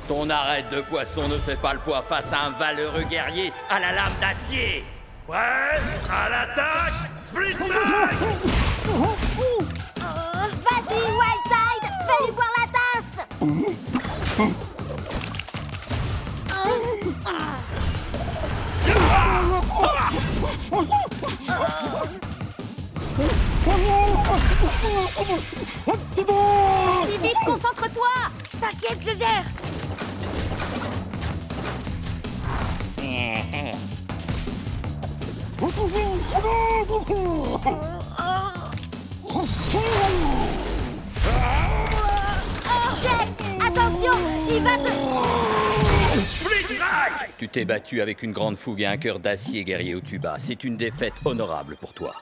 Ton arête de poisson ne fait pas le poids face à un valeureux guerrier à la lame d'acier. Prêt à l'attaque. Split Strike. Vas-y, Wildtide, fais-lui boire la tasse. Si vite, concentre-toi! T'inquiète, je gère. Jet, attention, il va te... Split Strike. Tu t'es battu avec une grande fougue et un cœur d'acier, guerrier au tuba. C'est une défaite honorable pour toi.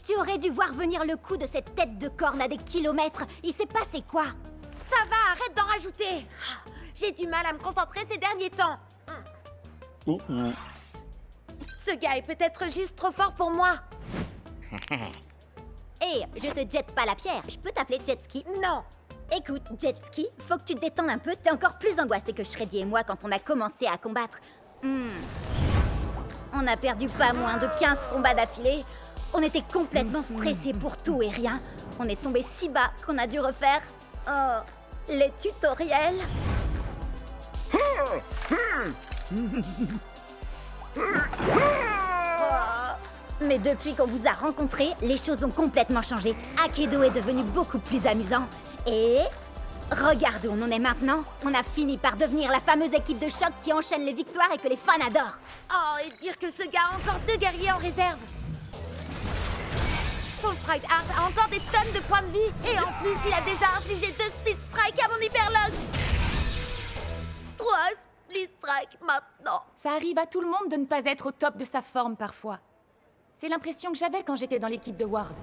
Tu aurais dû voir venir le coup de cette tête de corne à des kilomètres. Il s'est passé quoi? Ça va, arrête d'en rajouter. J'ai du mal à me concentrer ces derniers temps. Ce gars est peut-être juste trop fort pour moi. Hé, je te jette pas la pierre. Je peux t'appeler Jetski? Non. Écoute, Jetski, faut que tu te détendes un peu. T'es encore plus angoissé que Shreddy et moi quand on a commencé à combattre. On a perdu pas moins de 15 combats d'affilée. On était complètement stressés pour tout et rien. On est tombé si bas qu'on a dû refaire... les tutoriels. Mais depuis qu'on vous a rencontrés, les choses ont complètement changé. Akedo est devenu beaucoup plus amusant. Et... regarde où on en est maintenant. On a fini par devenir la fameuse équipe de choc qui enchaîne les victoires et que les fans adorent. Oh, et dire que ce gars a encore 2 guerriers en réserve. Soul Pride Heart a encore des tonnes de points de vie. Et en plus, il a déjà infligé 2 Split Strike à mon Hyperlog. 3 Split Strike maintenant. Ça arrive à tout le monde de ne pas être au top de sa forme parfois. C'est l'impression que j'avais quand j'étais dans l'équipe de Ward.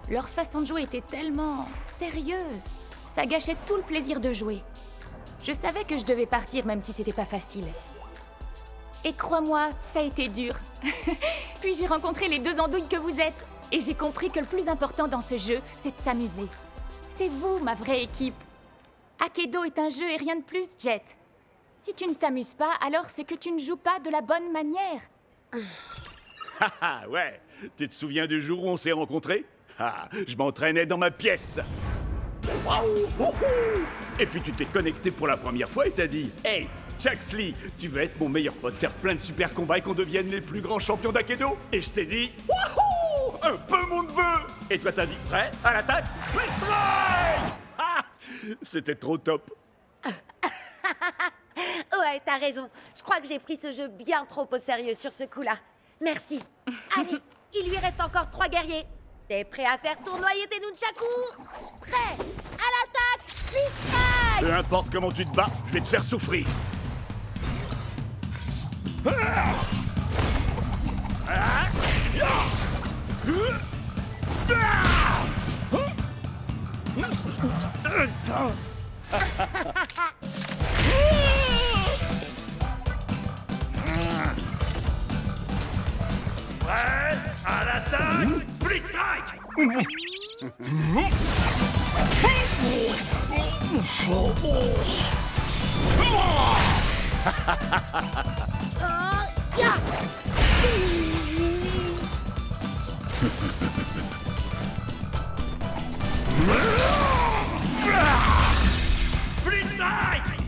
Leur façon de jouer était tellement sérieuse. Ça gâchait tout le plaisir de jouer. Je savais que je devais partir même si c'était pas facile. Et crois-moi, ça a été dur. Puis j'ai rencontré les 2 andouilles que vous êtes. Et j'ai compris que le plus important dans ce jeu, c'est de s'amuser. C'est vous, ma vraie équipe. Akedo est un jeu et rien de plus, Jet. Si tu ne t'amuses pas, alors c'est que tu ne joues pas de la bonne manière. Ah ouais. Tu te souviens du jour où on s'est rencontrés? Ah, je m'entraînais dans ma pièce. Waouh. Et puis tu t'es connecté pour la première fois et t'as dit « Hey, Chuxley, tu veux être mon meilleur pote, faire plein de super combats et qu'on devienne les plus grands champions d'Akedo ?» Et je t'ai dit « Wouhou! Un peu mon neveu !» Et toi t'as dit « Prêt à l'attaque? Split Strike !» Ah, c'était trop top. Ouais, t'as raison. Je crois que j'ai pris ce jeu bien trop au sérieux sur ce coup-là. Merci. Allez, il lui reste encore 3 guerriers. T'es prêt à faire tournoyer tes nunchakus? Prêt à l'attaque, Split Strike! Peu importe comment tu te bats, je vais te faire souffrir. Prêt à l'attaque, Split Strike! Split Strike!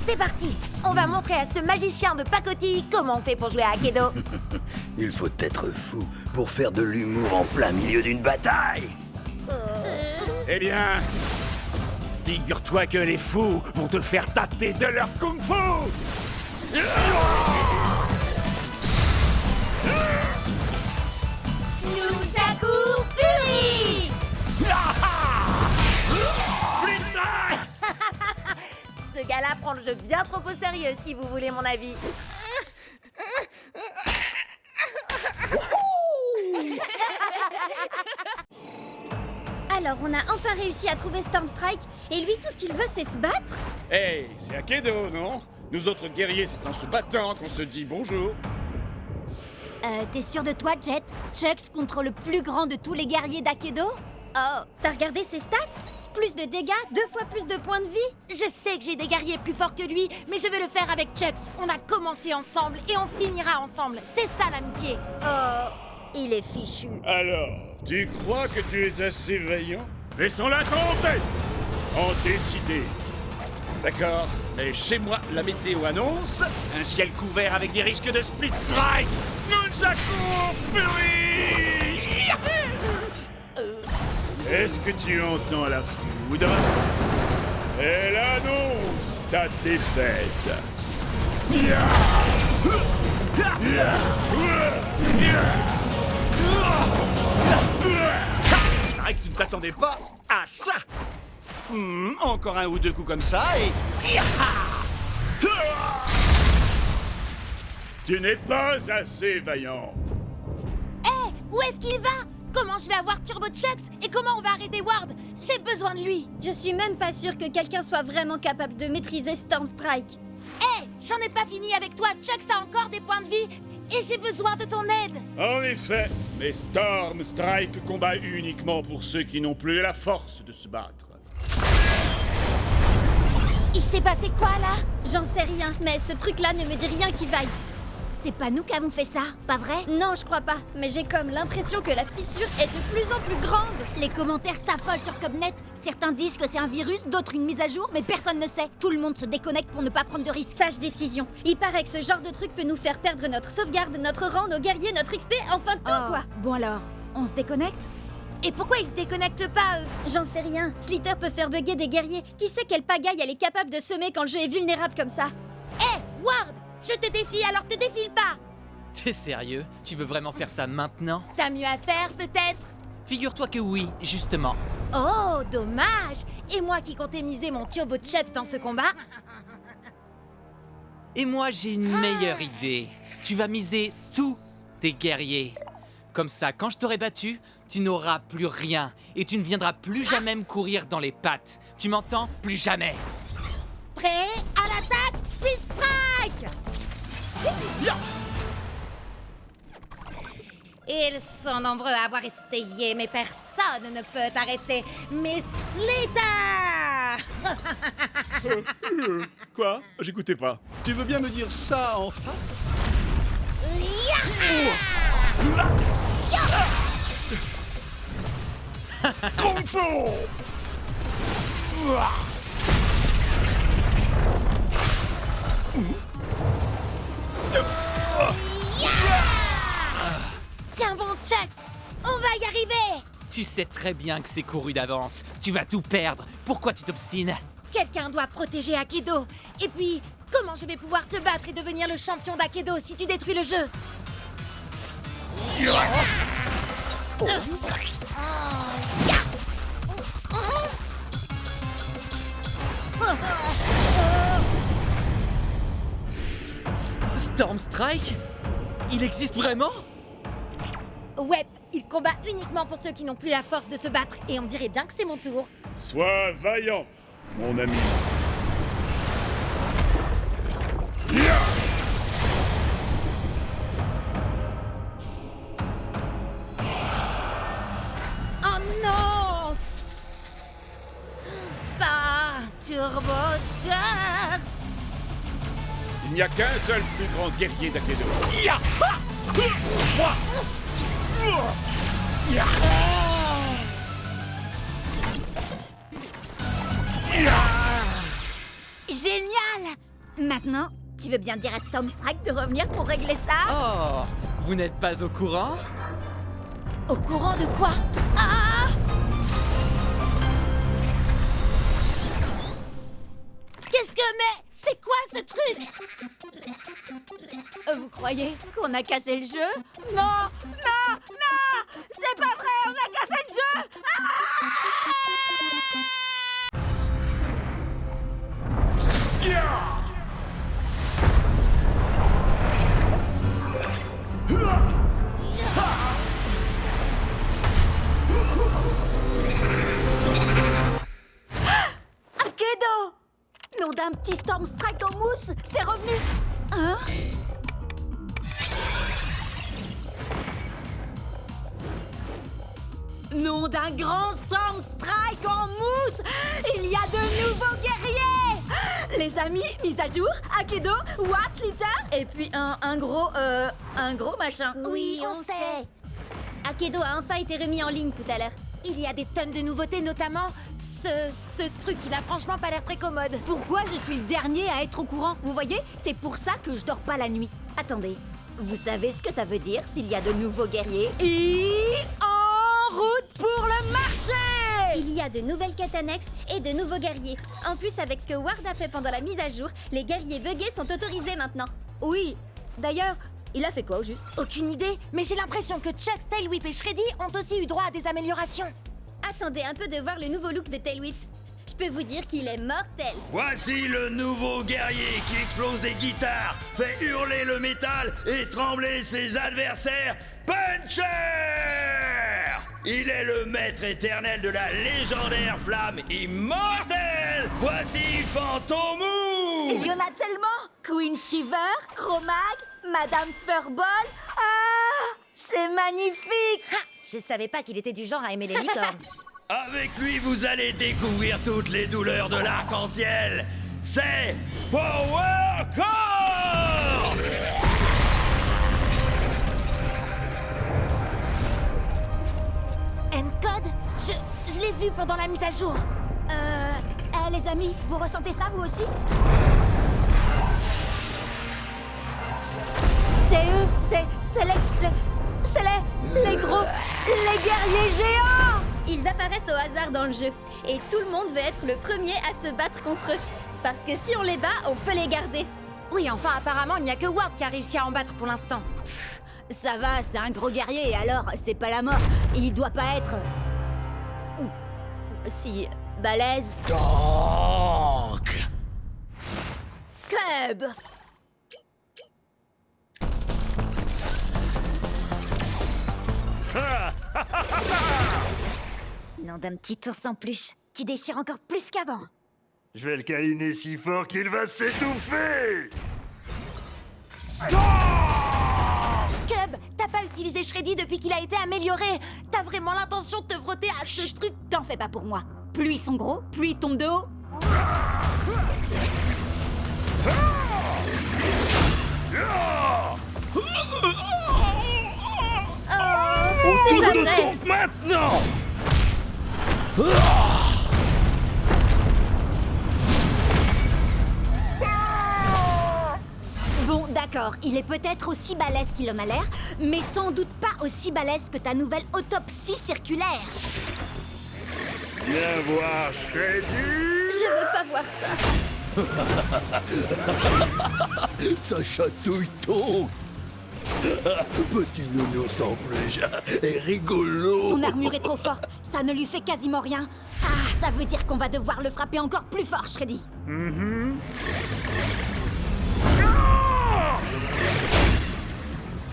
C'est parti. On va montrer à ce magicien de pacotille comment on fait pour jouer à Akedo. Il faut être fou pour faire de l'humour en plein milieu d'une bataille. Eh bien, figure-toi que les fous vont te faire tâter de leur kung-fu! Nunchaku Fury! Split Strike! Ce gars-là prend le jeu bien trop au sérieux, si vous voulez mon avis. Alors, on a enfin réussi à trouver Stormstrike, et lui, tout ce qu'il veut, c'est se battre? Hey, c'est Akedo, non? Nous autres guerriers, c'est en se battant qu'on se dit bonjour. T'es sûr de toi, Jet? Chucks contre le plus grand de tous les guerriers d'Akedo? Oh, T'as regardé ses stats? Plus de dégâts, 2 fois plus de points de vie. Je sais que j'ai des guerriers plus forts que lui, mais je vais le faire avec Chucks. On a commencé ensemble et on finira ensemble. C'est ça l'amitié. oh, il est fichu. Alors, tu crois que tu es assez vaillant? Laissons-la tomber! En décider. D'accord, mais chez moi, la météo annonce un ciel couvert avec des risques de split strike. Nunchaku Fury! Est-ce que tu entends la foudre? Elle annonce ta défaite. Il paraît que tu ne t'attendais pas à ça. Encore un ou deux coups comme ça et... Tu n'es pas assez vaillant. Hé, où est-ce qu'il va? Comment je vais avoir Turbo Chucks? Et comment on va arrêter Ward? J'ai besoin de lui. Je suis même pas sûre que quelqu'un soit vraiment capable de maîtriser Storm Strike. Hé, j'en ai pas fini avec toi. Chucks a encore des points de vie et j'ai besoin de ton aide. En effet, mais Storm Strike combat uniquement pour ceux qui n'ont plus la force de se battre. Il s'est passé quoi là? J'en sais rien, mais ce truc-là ne me dit rien qui vaille. C'est pas nous qui avons fait ça, pas vrai? Non, je crois pas, mais j'ai comme l'impression que la fissure est de plus en plus grande. Les commentaires s'affolent sur Cubnet. Certains disent que c'est un virus, d'autres une mise à jour, mais personne ne sait. Tout le monde se déconnecte pour ne pas prendre de risques. Sage décision. Il paraît que ce genre de truc peut nous faire perdre notre sauvegarde, notre rang, nos guerriers, notre XP, enfin tout quoi. Bon alors, on se déconnecte? Et pourquoi ils se déconnectent pas, eux? J'en sais rien. Slither peut faire bugger des guerriers. Qui sait quelle pagaille elle est capable de semer quand le jeu est vulnérable comme ça? Hé, Ward, je te défie, alors te défile pas. T'es sérieux? Tu veux vraiment faire ça maintenant? T'as mieux à faire, peut-être? Figure-toi que oui, justement. Oh, dommage. Et moi qui comptais miser mon Turbo Chucks dans ce combat? Et moi, j'ai une meilleure idée. Tu vas miser tous tes guerriers. Comme ça, quand je t'aurai battu, tu n'auras plus rien. Et tu ne viendras plus jamais me courir dans les pattes. Tu m'entends? Plus jamais. Prêt à l'attaque, Speed Strike! Ils sont nombreux à avoir essayé, mais personne ne peut arrêter Miss Slither! Quoi? J'écoutais pas. Tu veux bien me dire ça en face? Kung Fu! Tiens bon, Chucks! On va y arriver! Tu sais très bien que c'est couru d'avance. Tu vas tout perdre. Pourquoi tu t'obstines? Quelqu'un doit protéger Akedo. Et puis, comment je vais pouvoir te battre et devenir le champion d'Akedo si tu détruis le jeu? Storm Strike? Il existe vraiment? Ouais, il combat uniquement pour ceux qui n'ont plus la force de se battre. Et on dirait bien que c'est mon tour. Sois vaillant, mon ami. Oh non! Pas Turbo Chucks! Il n'y a qu'un seul plus grand guerrier d'Akedo. Génial! Maintenant, tu veux bien dire à Storm Strike de revenir pour régler ça? Oh, vous n'êtes pas au courant? Au courant de quoi? Ah! Qu'est-ce que... Mais c'est quoi ce truc? Vous croyez qu'on a cassé le jeu? Non! Non! Non! C'est pas vrai! On a cassé le jeu! Akedo! Nom d'un petit Storm Strike en mousse, c'est revenu! Hein? Nom d'un grand Storm Strike en mousse! Il y a de nouveaux guerriers! Les amis, mise à jour, Akedo, Ward, Slitter, et puis un gros machin. Oui, on sait. Akedo a enfin été remis en ligne tout à l'heure. Il y a des tonnes de nouveautés, notamment ce truc qui n'a franchement pas l'air très commode. Pourquoi je suis le dernier à être au courant? Vous voyez, c'est pour ça que je dors pas la nuit. Attendez, vous savez ce que ça veut dire s'il y a de nouveaux guerriers? Et en route pour le marché! Il y a de nouvelles quêtes annexes et de nouveaux guerriers. En plus, avec ce que Ward a fait pendant la mise à jour, les guerriers buggés sont autorisés maintenant. Oui, d'ailleurs, il a fait quoi au juste? Aucune idée, mais j'ai l'impression que Chuck, Tailwhip et Shreddy ont aussi eu droit à des améliorations. Attendez un peu de voir le nouveau look de Tailwhip. Je peux vous dire qu'il est mortel. Voici le nouveau guerrier qui explose des guitares, fait hurler le métal et trembler ses adversaires, Puncher! Il est le maître éternel de la légendaire flamme immortelle. Voici Fantomou! Il y en a tellement! Queen Shiver, Chromag, Madame Furball. Ah! C'est magnifique! Ah, je savais pas qu'il était du genre à aimer les licornes. Avec lui, vous allez découvrir toutes les douleurs de l'arc-en-ciel. C'est Power Core! N-Code, je l'ai vu pendant la mise à jour. Les amis, vous ressentez ça vous aussi? C'est eux, c'est les gros, les guerriers géants! Ils apparaissent au hasard dans le jeu. Et tout le monde veut être le premier à se battre contre eux. Parce que si on les bat, on peut les garder. Oui, enfin, apparemment, il n'y a que Ward qui a réussi à en battre pour l'instant. Ça va, c'est un gros guerrier, alors c'est pas la mort. Il doit pas être... si... balèze. Donc... Cub! Nom d'un petit ours en peluche, tu déchires encore plus qu'avant. Je vais le câliner si fort qu'il va s'étouffer! Cub, t'as pas utilisé Shreddy depuis qu'il a été amélioré. T'as vraiment l'intention de te frotter à ce truc? T'en fais pas pour moi. Plus ils sont gros, plus ils tombent de haut. C'est pas vrai. Maintenant! Bon, d'accord, il est peut-être aussi balèze qu'il en a l'air, mais sans doute pas aussi balèze que ta nouvelle autopsie circulaire. Viens voir Shreddy. Je veux pas voir ça. Ça chatouille donc! Petit nounours en peluche est rigolo! Son armure est trop forte, ça ne lui fait quasiment rien. Ah, ça veut dire qu'on va devoir le frapper encore plus fort, Shreddy.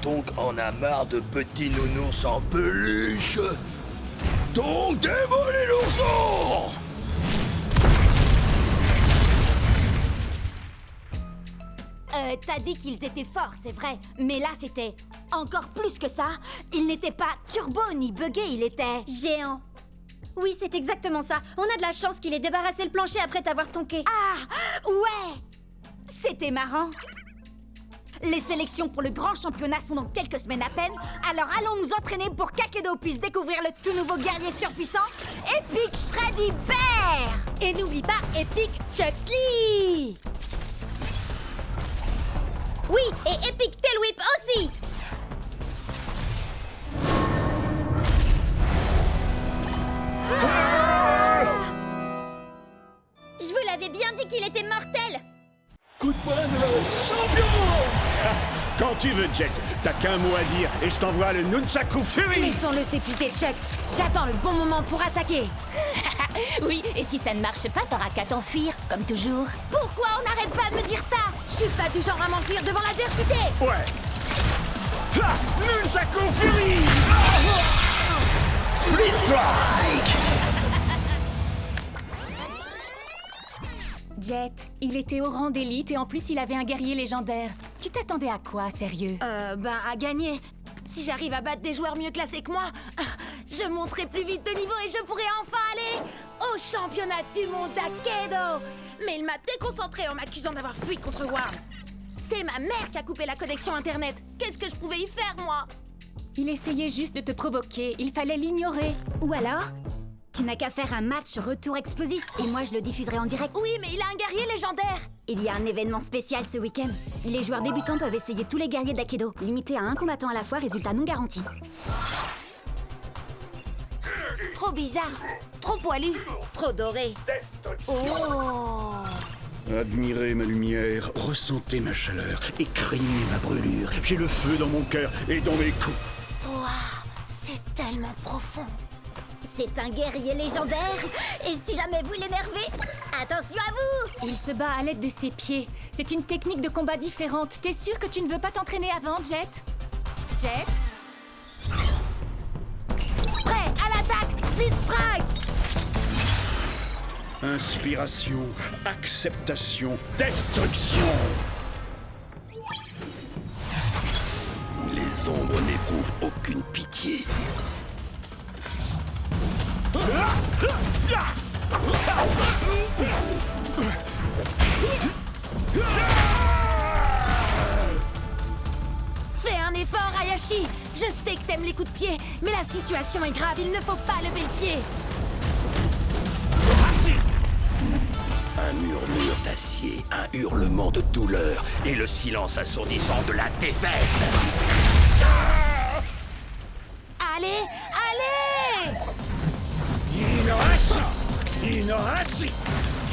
Donc on a marre de petits nounours en peluche! Donc démolis l'ourson! T'as dit qu'ils étaient forts, c'est vrai, mais là c'était encore plus que ça. Il n'était pas turbo ni buggé, il était... Géant. Oui, c'est exactement ça. On a de la chance qu'il ait débarrassé le plancher après t'avoir tonké. Ah, ouais! C'était marrant. Les sélections pour le grand championnat sont dans quelques semaines à peine, alors allons nous entraîner pour qu'Akedo puisse découvrir le tout nouveau guerrier surpuissant, Epic Shreddy Bear! Et n'oublie pas Epic Chuxley! Oui, et Epic Tailwhip aussi. Je vous l'avais bien dit qu'il était mortel. Coup de poing de champion. Quand tu veux, Jet, t'as qu'un mot à dire et je t'envoie le Nunchaku Fury. Laissons-le s'épuiser, Chucks. J'attends le bon moment pour attaquer. Oui, et si ça ne marche pas, t'auras qu'à t'enfuir, comme toujours. Pourquoi on n'arrête pas de me dire ça? Je suis pas du genre à m'enfuir devant l'adversité. Ouais. Ha, Nunchaku Fury. Split Strike. Jet, il était au rang d'élite et en plus il avait un guerrier légendaire. Tu t'attendais à quoi, sérieux? À gagner. Si j'arrive à battre des joueurs mieux classés que moi, Je monterai plus vite de niveau et je pourrai enfin aller au championnat du monde d'Akedo. Mais il m'a déconcentré en m'accusant d'avoir fui contre Ward. C'est ma mère qui a coupé la connexion internet. Qu'est-ce que je pouvais y faire, moi? Il essayait juste de te provoquer, il fallait l'ignorer. Ou alors, tu n'as qu'à faire un match retour explosif et moi je le diffuserai en direct. Oui, mais il a un guerrier légendaire. Il y a un événement spécial ce week-end. Les joueurs débutants peuvent essayer tous les guerriers d'Akedo. Limité à un combattant à la fois, résultat non garanti. Trop bizarre, trop poilu, trop doré. Oh! Admirez ma lumière, ressentez ma chaleur et craignez ma brûlure. J'ai le feu dans mon cœur et dans mes coups. Waouh, c'est tellement profond. C'est un guerrier légendaire. Et si jamais vous l'énervez, attention à vous! Il se bat à l'aide de ses pieds. C'est une technique de combat différente. T'es sûr que tu ne veux pas t'entraîner avant, Jet? Jet? Prêt à l'attaque, Split Strike! Inspiration, acceptation, destruction. Les ombres n'éprouvent aucune pitié. Fais un effort, Hayashi! Je sais que t'aimes les coups de pied, mais la situation est grave, il ne faut pas lever le pied! Un murmure d'acier, un hurlement de douleur et le silence assourdissant de la défaite. Allez, allez! Hinohashi! Hinohashi!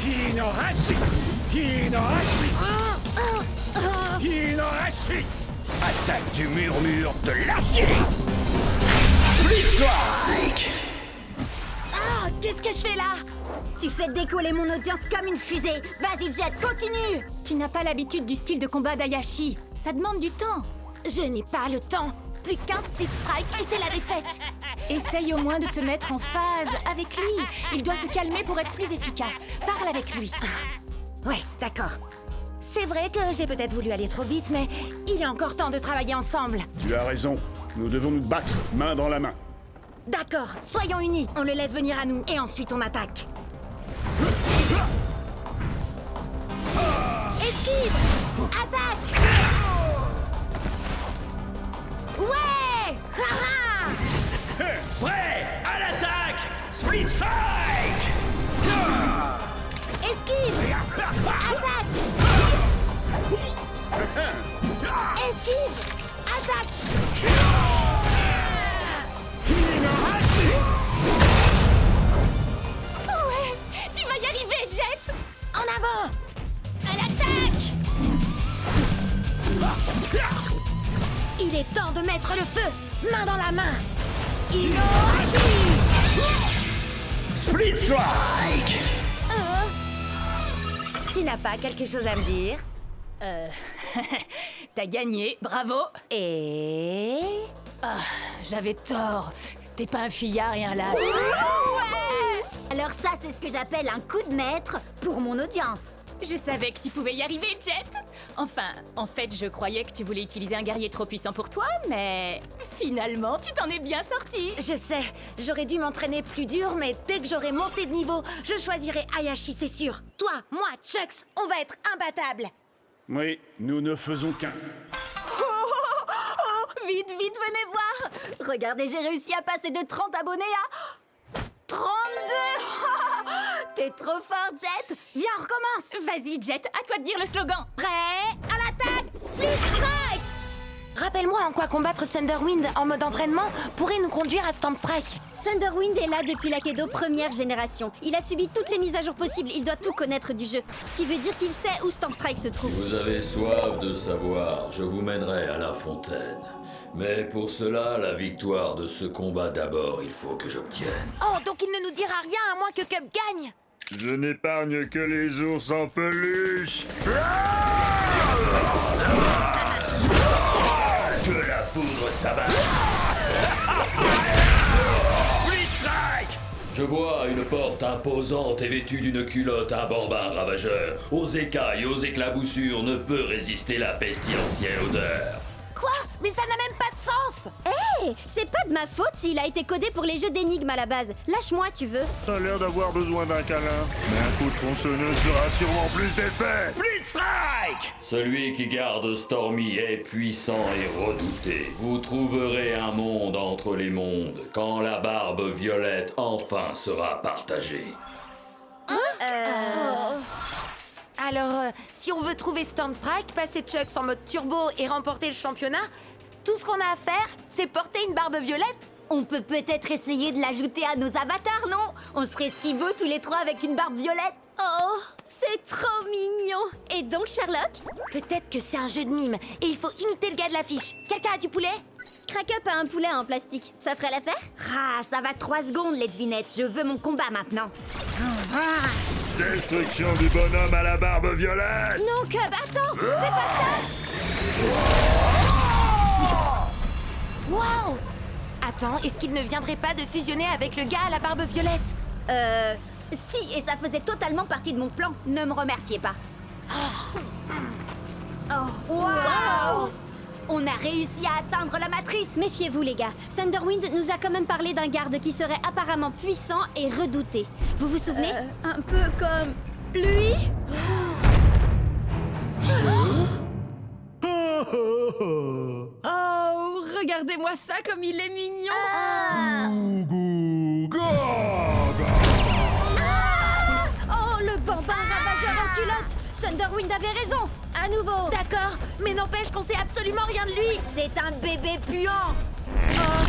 Hinohashi! Hinohashi! Hinohashi! Attaque du murmure de l'acier! Split Strike! Ah, qu'est-ce que je fais là? Tu fais décoller mon audience comme une fusée. Vas-y, Jet, continue! Tu n'as pas l'habitude du style de combat d'Hayashi. Ça demande du temps. Je n'ai pas le temps. Plus qu'un Split Strike et c'est la défaite. Essaye au moins de te mettre en phase avec lui. Il doit se calmer pour être plus efficace. Parle avec lui. Ouais, d'accord. C'est vrai que j'ai peut-être voulu aller trop vite, mais il est encore temps de travailler ensemble. Tu as raison. Nous devons nous battre, main dans la main. D'accord, soyons unis. On le laisse venir à nous et ensuite on attaque. Esquive! Attaque! Ouais! Haha! Prêt à l'attaque! Split Strike! Esquive! Attaque! Esquive! Attaque! Ouais, tu vas y arriver, Jet! En avant! À l'attaque! Il est temps de mettre le feu! Main dans la main! Inohashi! Split Strike! Tu n'as pas quelque chose à me dire? T'as gagné, bravo! Et... J'avais tort. T'es pas un fuyard et un lâche. Alors ça, c'est ce que j'appelle un coup de maître pour mon audience. Je savais que tu pouvais y arriver, Jet. Enfin, en fait, je croyais que tu voulais utiliser un guerrier trop puissant pour toi, mais finalement, tu t'en es bien sorti. Je sais, j'aurais dû m'entraîner plus dur, mais dès que j'aurai monté de niveau, je choisirai Hayashi, c'est sûr. Toi, moi, Chucks, on va être imbattables. Oui, nous ne faisons qu'un. Vite, vite, venez voir! Regardez, j'ai réussi à passer de 30 abonnés à 32! T'es trop fort, Jet! Viens, on recommence! Vas-y, Jet, à toi de dire le slogan. Prêt? À l'attaque! Split Strike! Rappelle-moi en quoi combattre Thunderwind en mode entraînement pourrait nous conduire à Storm Strike. Thunderwind est là depuis l'Akedo première génération. Il a subi toutes les mises à jour possibles, il doit tout connaître du jeu. Ce qui veut dire qu'il sait où Storm Strike se trouve. Vous avez soif de savoir, je vous mènerai à la fontaine. Mais pour cela, la victoire de ce combat d'abord, il faut que j'obtienne. Oh, donc il ne nous dira rien à moins que Cup gagne. Je n'épargne que les ours en peluche. Que la foudre s'abatte. Split Strike! Je vois une porte imposante et vêtue d'une culotte, un bambin ravageur. Aux écailles, aux éclaboussures, ne peut résister la pestilentielle odeur. Quoi? Mais ça n'a même pas de sens. Hé, c'est pas de ma faute s'il a été codé pour les jeux d'énigmes à la base. Lâche-moi, tu veux. T'as l'air d'avoir besoin d'un câlin. Mais un coup de tronçonneuse fera sûrement plus d'effet. Blitz Strike! Celui qui garde Stormy est puissant et redouté. Vous trouverez un monde entre les mondes quand la barbe violette enfin sera partagée. Alors, si on veut trouver Stormstrike, passer Chucks en mode turbo et remporter le championnat, tout ce qu'on a à faire, c'est porter une barbe violette. On peut peut-être essayer de l'ajouter à nos avatars, non? On serait si beaux tous les trois avec une barbe violette. Oh, c'est trop mignon. Et donc, Sherlock? Peut-être que c'est un jeu de mime et il faut imiter le gars de l'affiche. Quelqu'un a du poulet? Crack-up a un poulet en plastique. Ça ferait l'affaire? Ah, ça va 3 secondes, les devinettes. Je veux mon combat maintenant. Destruction du bonhomme à la barbe violette. Non, Cub, attends! Fais pas ça! Wow! Attends, est-ce qu'il ne viendrait pas de fusionner avec le gars à la barbe violette? Si, et ça faisait totalement partie de mon plan. Ne me remerciez pas. Oh. Wow! On a réussi à atteindre la matrice. Méfiez-vous, les gars. Thunderwind nous a quand même parlé d'un garde qui serait apparemment puissant et redouté. Vous vous souvenez? Un peu comme lui. Oh, regardez-moi ça comme il est mignon. Oh, le bambin ravageur en culotte! Thunderwind avait raison! À nouveau! D'accord, mais n'empêche qu'on sait absolument rien de lui. C'est un bébé puant. Oh,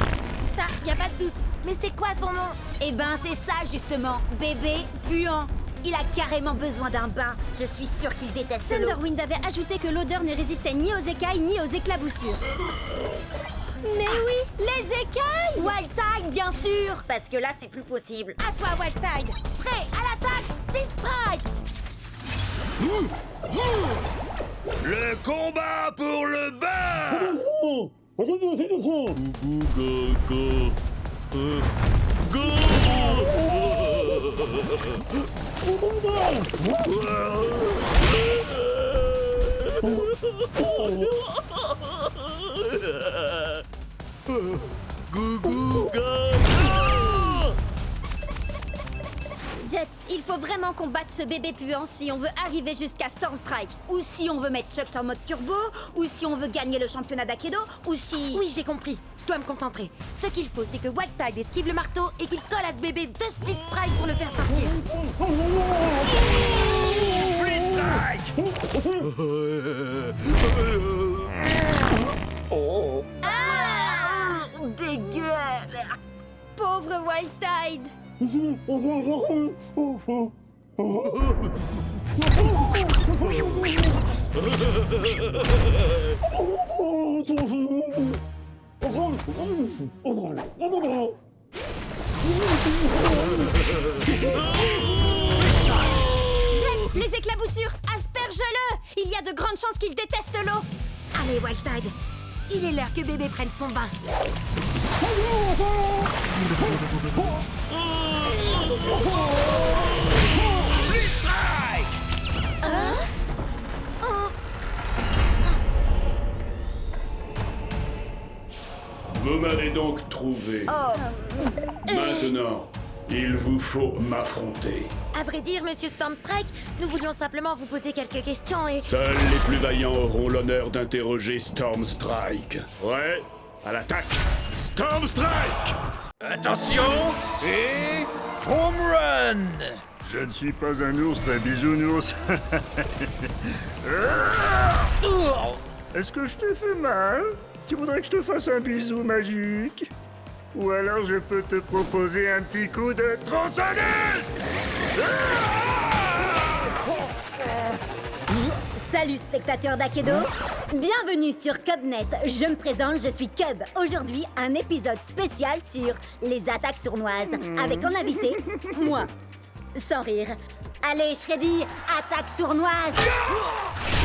ça, y a pas de doute. Mais c'est quoi son nom? Eh ben, c'est ça justement, bébé puant. Il a carrément besoin d'un bain. Je suis sûre qu'il déteste l'eau. Thunderwind avait ajouté que l'odeur ne résistait ni aux écailles ni aux éclaboussures. Mais oui, les écailles! Wildtide, bien sûr, parce que là, c'est plus possible. À toi, Wildtide. Prêt à l'attaque, Speed Strike. Le combat pour le bain! Jet, il faut vraiment combattre ce bébé puant si on veut arriver jusqu'à Stormstrike. Ou si on veut mettre Chucks en mode turbo, ou si on veut gagner le championnat d'Aikido, ou si... Oui, j'ai compris. Je dois me concentrer. Ce qu'il faut, c'est que Wildtide esquive le marteau et qu'il colle à ce bébé 2 Split Strike pour le faire sortir. Blitz Strike! Dégueu. Pauvre Wildtide! Jet, les éclaboussures, asperge-le! Il y a de grandes chances qu'il déteste l'eau! Allez, Wildtide. Il est l'heure que bébé prenne son bain. Blitz Strike! Vous m'avez donc trouvé. Maintenant, il vous faut m'affronter. À vrai dire, monsieur Stormstrike, nous voulions simplement vous poser quelques questions et... Seuls les plus vaillants auront l'honneur d'interroger Stormstrike. Ouais, à l'attaque. Stormstrike! Attention! Et... home run! Je ne suis pas un ours très bisounours. Est-ce que je te fais mal? Tu voudrais que je te fasse un bisou magique? Ou alors je peux te proposer un petit coup de tronçonneuse? Salut spectateurs d'Aikido. Bienvenue sur Cubnet. Je me présente, je suis Cub. Aujourd'hui, un épisode spécial sur les attaques sournoises. Avec en invité, moi. Sans rire. Allez, Shreddy, attaque sournoise.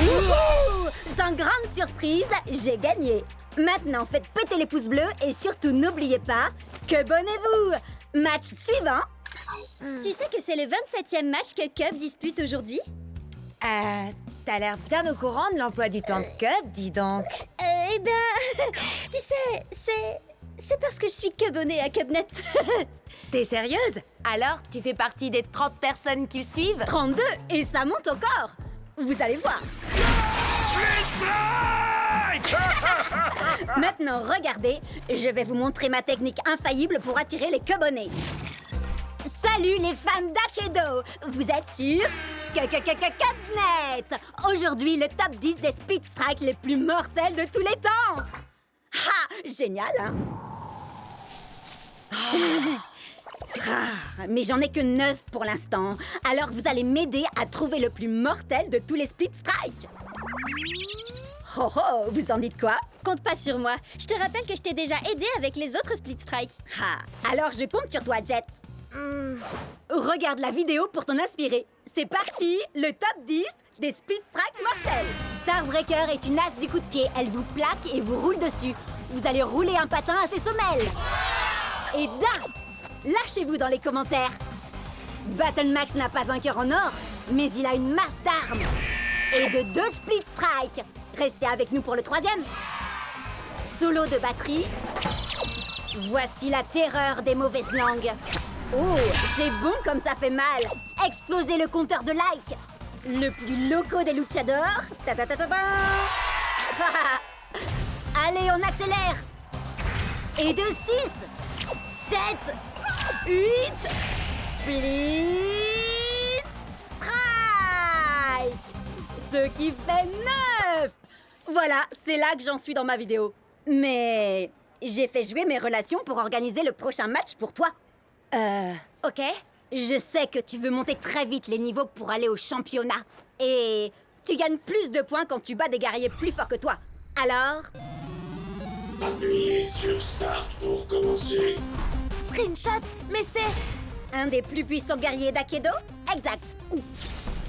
Wouhou! Sans grande surprise, j'ai gagné. Maintenant, faites péter les pouces bleus et surtout n'oubliez pas, que bonnez-vous. Match suivant. Tu sais que c'est le 27e match que Cub dispute aujourd'hui? T'as l'air bien au courant de l'emploi du temps de Cub, dis donc. Eh ben, tu sais, C'est parce que je suis Cubonnet à Cubnet. T'es sérieuse? Alors, tu fais partie des 30 personnes qui le suivent? 32, et ça monte encore. Vous allez voir. Maintenant, regardez, je vais vous montrer ma technique infaillible pour attirer les Cubonnets. Salut les fans d'Akedo! Vous êtes sur Cubnet! Aujourd'hui, le top 10 des Split Strike les plus mortels de tous les temps! Ha! Génial, hein? Mais j'en ai que 9 pour l'instant. Alors vous allez m'aider à trouver le plus mortel de tous les Split Strike. Oh oh, vous en dites quoi? Compte pas sur moi. Je te rappelle que je t'ai déjà aidé avec les autres Split Strike. Ah, alors je compte sur toi, Jet. Regarde la vidéo pour t'en inspirer. C'est parti, le top 10 des Split Strike mortels. Starbreaker est une as du coup de pied. Elle vous plaque et vous roule dessus. Vous allez rouler un patin à ses semelles. Et d'un, lâchez-vous dans les commentaires. Battlemax n'a pas un cœur en or, mais il a une masse d'armes. Et de 2 Split Strike. Restez avec nous pour le 3e. Solo de batterie. Voici la terreur des mauvaises langues. Oh, c'est bon comme ça fait mal. Explosez le compteur de likes. Le plus loco des luchadors. Ta-ta-ta-ta-ta. Allez, on accélère. Et de 6, 7, 8, Split Strike. Ce qui fait 9. Voilà, c'est là que j'en suis dans ma vidéo. Mais j'ai fait jouer mes relations pour organiser le prochain match pour toi. Ok. Je sais que tu veux monter très vite les niveaux pour aller au championnat. Et tu gagnes plus de points quand tu bats des guerriers plus forts que toi. Alors... Appuyez sur Start pour commencer. Screenshot? Mais c'est... un des plus puissants guerriers d'Akedo? Exact.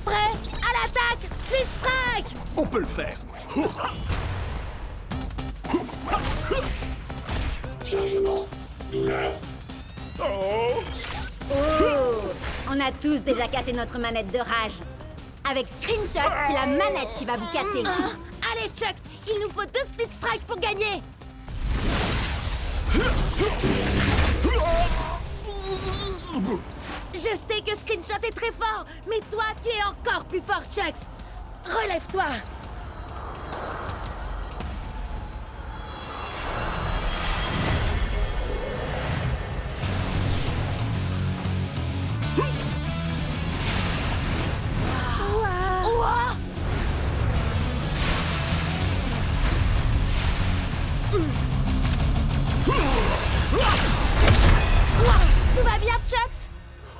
Prêt? À l'attaque! Split Strike! On peut le faire. Chargement. Douleur. Oh! Oh! On a tous déjà cassé notre manette de rage. Avec Screenshot, c'est la manette qui va vous casser. Allez, Chucks! Il nous faut 2 Split Strike pour gagner! Je sais que Screenshot est très fort, mais toi, tu es encore plus fort, Chucks! Relève-toi! Tout va bien, Chucks?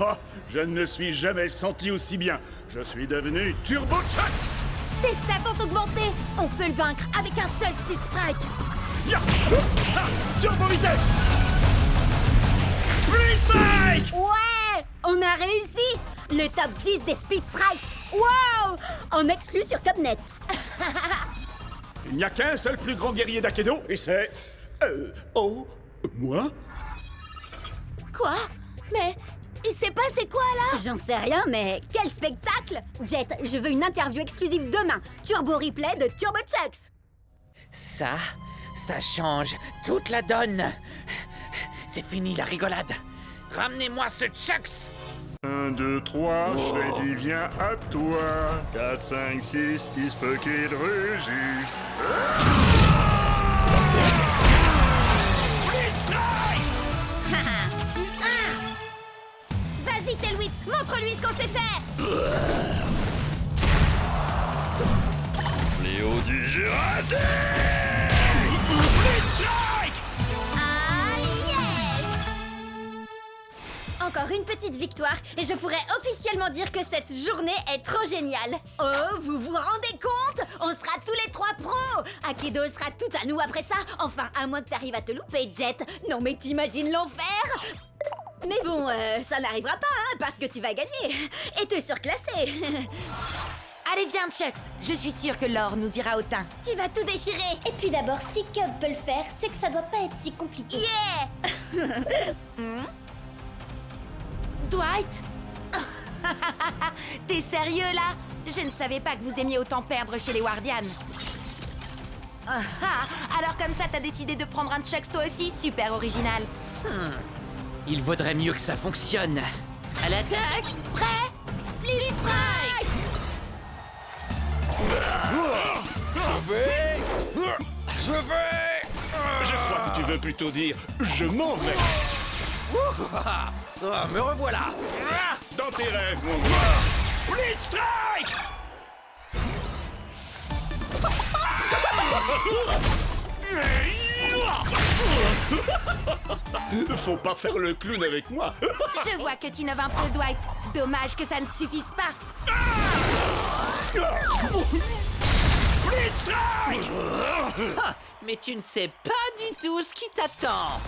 Oh, je ne me suis jamais senti aussi bien. Je suis devenu Turbo Chucks. Tes stats ont augmenté! On peut le vaincre avec un seul Split Strike! Ya! Ah, Turbo vitesse. Split Strike. Ouais! On a réussi! Le top 10 des Split Strike! Wow! En exclu sur Cubnet. Il n'y a qu'un seul plus grand guerrier d'Akedo, et c'est... oh... moi? Quoi? Mais il s'est passé quoi là? J'en sais rien, mais quel spectacle! Jet, je veux une interview exclusive demain. Turbo replay de Turbo Chucks. Ça change toute la donne. C'est fini la rigolade. Ramenez-moi ce Chucks. 1, 2, 3, Freddy vient à toi. 4, 5, 6, il se peut qu'il rugisse. Vas-y, Tailwhip, montre-lui ce qu'on sait faire. Léo du Jurassique. Ah, yes! Encore une petite victoire et je pourrais officiellement dire que cette journée est trop géniale. Oh, vous vous rendez compte? On sera tous les 3 pros! Akedo sera tout à nous après ça. Enfin, à moins que t'arrives à te louper, Jet. Non mais t'imagines l'enfer? Mais bon, ça n'arrivera pas, hein, parce que tu vas gagner. Et te surclasser. Allez, viens, Chucks! Je suis sûre que l'or nous ira au teint. Tu vas tout déchirer. Et puis d'abord, si Cub peut le faire, c'est que ça doit pas être si compliqué. Yeah! Dwight? T'es sérieux là? Je ne savais pas que vous aimiez autant perdre chez les Wardians. Alors comme ça, t'as décidé de prendre un Chucks toi aussi? Super original. Il vaudrait mieux que ça fonctionne. À l'attaque! Prêt? Split Strike! Je vais. Je crois que tu veux plutôt dire je m'en vais. Me revoilà. Dans tes rêves, mon gars. Split Strike. Faut pas faire le clown avec moi. Je vois que tu innoves un peu, Dwight. Dommage que ça ne suffise pas. Split Strike. Ah, mais tu ne sais pas du tout ce qui t'attend.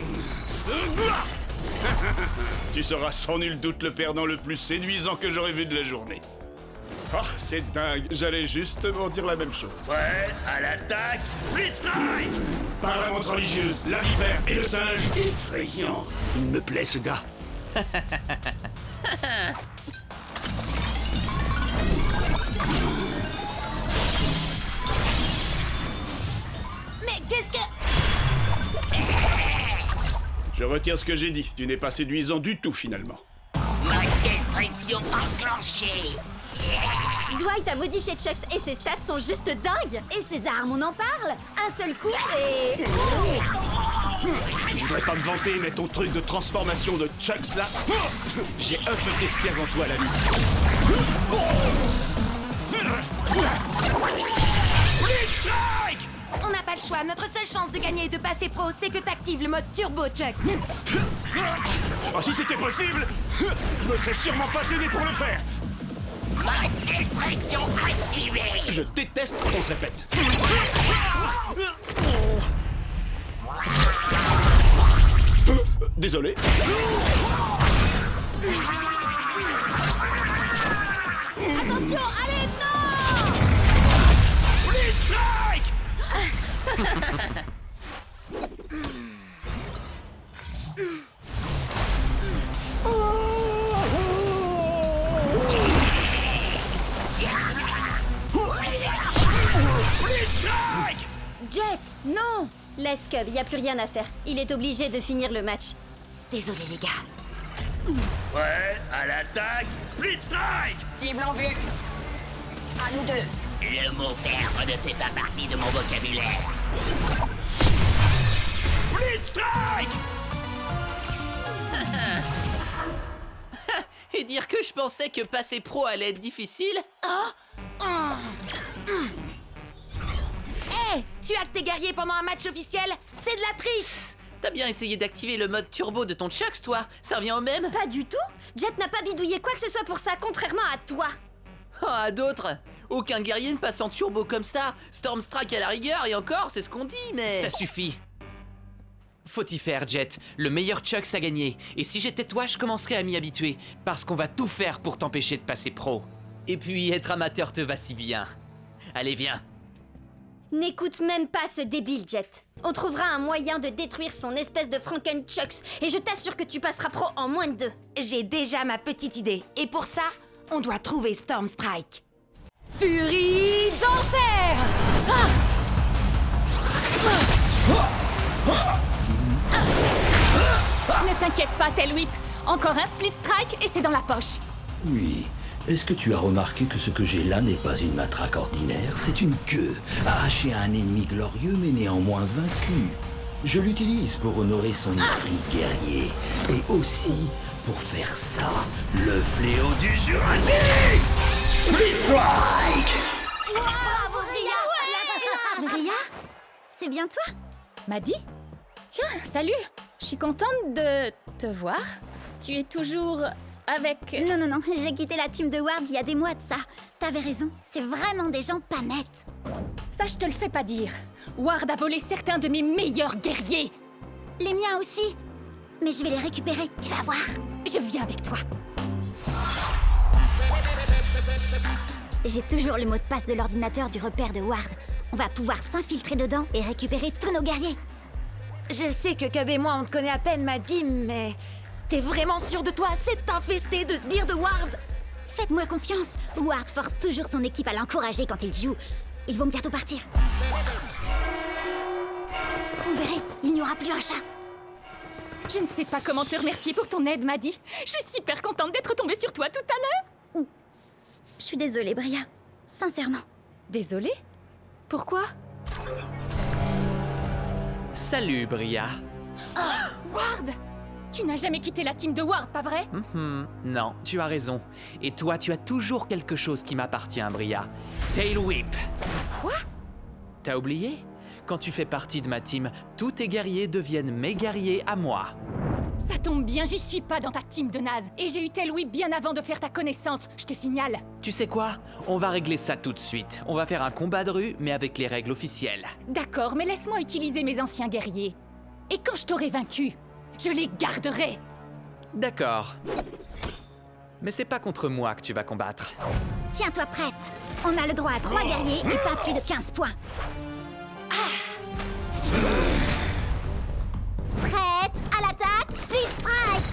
Tu seras sans nul doute le perdant le plus séduisant que j'aurais vu de la journée. Oh, c'est dingue, j'allais justement dire la même chose. Ouais, à l'attaque. Split Strike. Par la montre religieuse, la vipère et le singe. Effrayant. Il me plaît ce gars. Mais qu'est-ce que... Je retire ce que j'ai dit, tu n'es pas séduisant du tout finalement. Ma destruction enclenchée. Dwight a modifié Chucks et ses stats sont juste dingues. Et ses armes, on en parle? Un seul coup et... Tu voudrais pas me vanter, mais ton truc de transformation de Chucks là, j'ai un peu testé avant toi la vie. Split Strike. On n'a pas le choix. Notre seule chance de gagner et de passer pro, c'est que t'actives le mode Turbo, Chucks. Oh, si c'était possible, je me serais sûrement pas gêné pour le faire. Ma destruction activée. Je déteste quand on se répète. Désolé. Attention, allez, non! Split Strike. Jet, non! Laisse Cub, y a plus rien à faire. Il est obligé de finir le match. Désolé les gars. Ouais, à l'attaque. Split Strike. Cible en vue. À nous deux. Le mot perdre ne fait pas partie de mon vocabulaire. Split Strike. Et dire que je pensais que passer pro allait être difficile? Hé, tu actes tes guerriers pendant un match officiel? C'est de la triche! T'as bien essayé d'activer le mode turbo de ton Chucks, toi? Ça revient au même? Pas du tout. Jet n'a pas bidouillé quoi que ce soit pour ça, contrairement à toi. Oh, à d'autres! Aucun guerrier ne passe en turbo comme ça! Stormstrike à la rigueur, et encore, c'est ce qu'on dit, mais... Ça suffit! Faut y faire, Jet. Le meilleur Chucks a gagné. Et si j'étais toi, je commencerais à m'y habituer. Parce qu'on va tout faire pour t'empêcher de passer pro. Et puis, être amateur te va si bien. Allez, viens. N'écoute même pas ce débile, Jet. On trouvera un moyen de détruire son espèce de Franken-Chucks, et je t'assure que tu passeras pro en moins de 2. J'ai déjà ma petite idée. Et pour ça, on doit trouver Stormstrike. Furie d'enfer! Ne t'inquiète pas, Tailwhip. Encore un split strike et c'est dans la poche. Oui. Est-ce que tu as remarqué que ce que j'ai là n'est pas une matraque ordinaire? C'est une queue, arrachée à un ennemi glorieux mais néanmoins vaincu. Je l'utilise pour honorer son esprit guerrier. Et aussi pour faire ça, le fléau du Jurassique! Split Strike! Bravo, Ria! Ria? C'est bien toi? Maddy? Tiens, salut. Je suis contente de te voir. Tu es toujours avec... Non, j'ai quitté la team de Ward il y a des mois de ça. T'avais raison, c'est vraiment des gens pas nets. Ça, je te le fais pas dire. Ward a volé certains de mes meilleurs guerriers. Les miens aussi. Mais je vais les récupérer, tu vas voir. Je viens avec toi. J'ai toujours le mot de passe de l'ordinateur du repère de Ward. On va pouvoir s'infiltrer dedans et récupérer tous nos guerriers. Je sais que Cub et moi, on te connaît à peine, Maddy, mais... T'es vraiment sûr de toi? C'est infesté de sbires de Ward! Faites-moi confiance. Ward force toujours son équipe à l'encourager quand il joue. Ils vont bientôt partir. Vous verrez, il n'y aura plus un chat. Je ne sais pas comment te remercier pour ton aide, Maddie. Je suis super contente d'être tombée sur toi tout à l'heure. Je suis désolée, Bria. Sincèrement. Désolée? Pourquoi? Salut, Bria. Ward! Tu n'as jamais quitté la team de Ward, pas vrai? Non, tu as raison. Et toi, tu as toujours quelque chose qui m'appartient, Bria. Tail Whip. Quoi? T'as oublié? Quand tu fais partie de ma team, tous tes guerriers deviennent mes guerriers à moi. Ça tombe bien, j'y suis pas dans ta team de naze. Et j'ai eu Tail Whip bien avant de faire ta connaissance, je te signale. Tu sais quoi? On va régler ça tout de suite. On va faire un combat de rue, mais avec les règles officielles. D'accord, mais laisse-moi utiliser mes anciens guerriers. Et quand je t'aurai vaincu, je les garderai. D'accord. Mais c'est pas contre moi que tu vas combattre. Tiens-toi prête. On a le droit à 3 guerriers et pas plus de 15 points. Prête à l'attaque, Split Strike.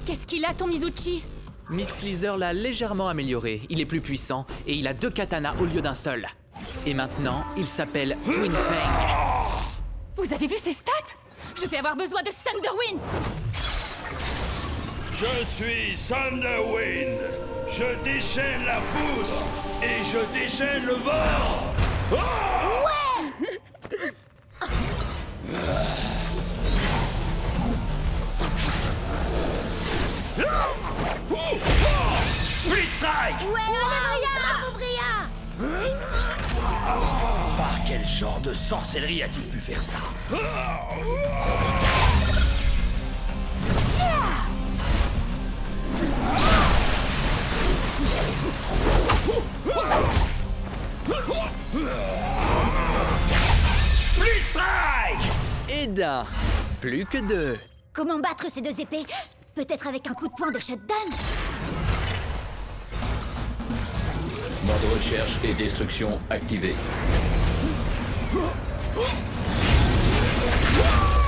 Qu'est-ce qu'il a, ton Mizuchi? Miss Sleazer l'a légèrement amélioré. Il est plus puissant et il a 2 katanas au lieu d'un seul. Et maintenant, il s'appelle Twin Fang. Vous avez vu ses stats? Je vais avoir besoin de Thunderwind. Je suis Thunderwind. Je déchaîne la foudre et je déchaîne le vent. Split Strike! Bravo, Bria! Par quel genre de sorcellerie a-t-il pu faire ça? Split Strike! Et d'un. Plus que 2. Comment battre ces 2 épées? Peut-être avec un coup de poing de shutdown? Mode recherche et destruction activé.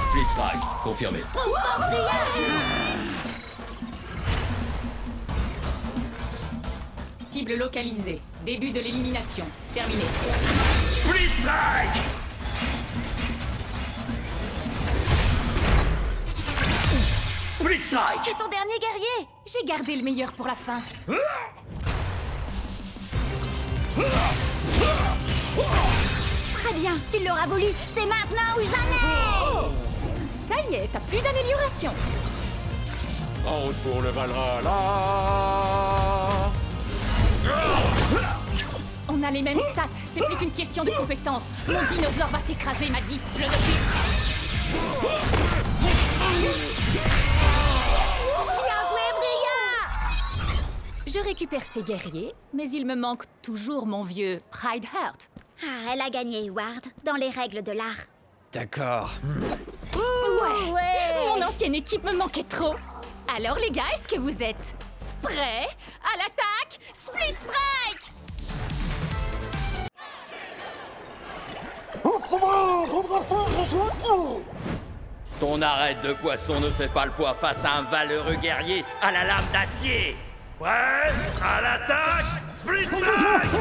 Split Strike, confirmé. Cible localisée. Début de l'élimination. Terminé. Split Strike! Split Strike! C'est ton dernier guerrier! J'ai gardé le meilleur pour la fin. Très bien, tu l'auras voulu. C'est maintenant ou jamais. Ça y est, t'as plus d'amélioration. En route pour le Valhalla. On a les mêmes stats. C'est plus qu'une question de compétence. Mon dinosaure va t'écraser, m'a dit. Le de Bien joué, Bria! Je récupère ces guerriers, mais il me manque toujours mon vieux Pride Heart. Ah, elle a gagné, Ward, dans les règles de l'art. D'accord. Ouais. Mon ancienne équipe me manquait trop. Alors les gars, est-ce que vous êtes prêts à l'attaque? Split Strike! Ton arête de poisson ne fait pas le poids face à un valeureux guerrier à la lame d'acier. Prêt à l'attaque? Split Strike!